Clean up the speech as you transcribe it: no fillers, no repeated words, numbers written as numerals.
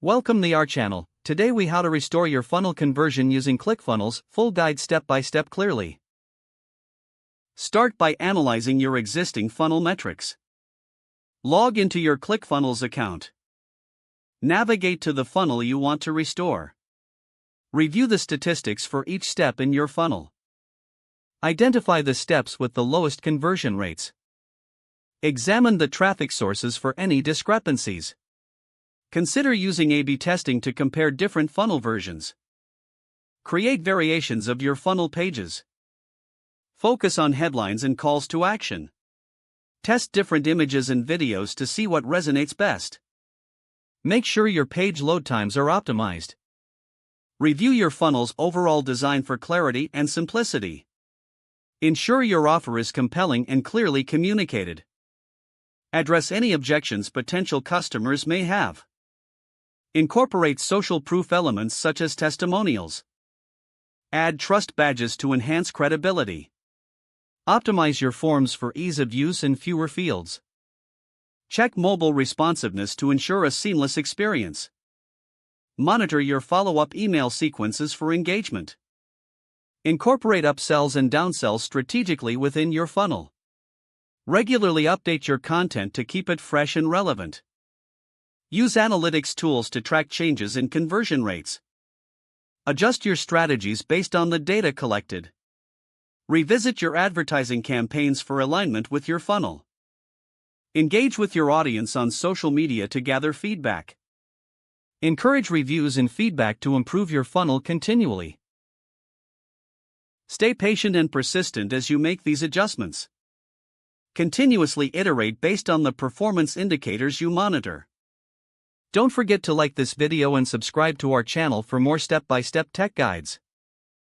Welcome to our channel. Today we how to restore your funnel conversion using ClickFunnels, full guide step by step clearly. Start by analyzing your existing funnel metrics. Log into your ClickFunnels account. Navigate to the funnel you want to restore. Review the statistics for each step in your funnel. Identify the steps with the lowest conversion rates. Examine the traffic sources for any discrepancies. Consider using A/B testing to compare different funnel versions. Create variations of your funnel pages. Focus on headlines and calls to action. Test different images and videos to see what resonates best. Make sure your page load times are optimized. Review your funnel's overall design for clarity and simplicity. Ensure your offer is compelling and clearly communicated. Address any objections potential customers may have. Incorporate social proof elements such as testimonials. Add trust badges to enhance credibility. Optimize your forms for ease of use and fewer fields. Check mobile responsiveness to ensure a seamless experience. Monitor your follow-up email sequences for engagement. Incorporate upsells and downsells strategically within your funnel. Regularly update your content to keep it fresh and relevant. Use analytics tools to track changes in conversion rates. Adjust your strategies based on the data collected. Revisit your advertising campaigns for alignment with your funnel. Engage with your audience on social media to gather feedback. Encourage reviews and feedback to improve your funnel continually. Stay patient and persistent as you make these adjustments. Continuously iterate based on the performance indicators you monitor. Don't forget to like this video and subscribe to our channel for more step-by-step tech guides.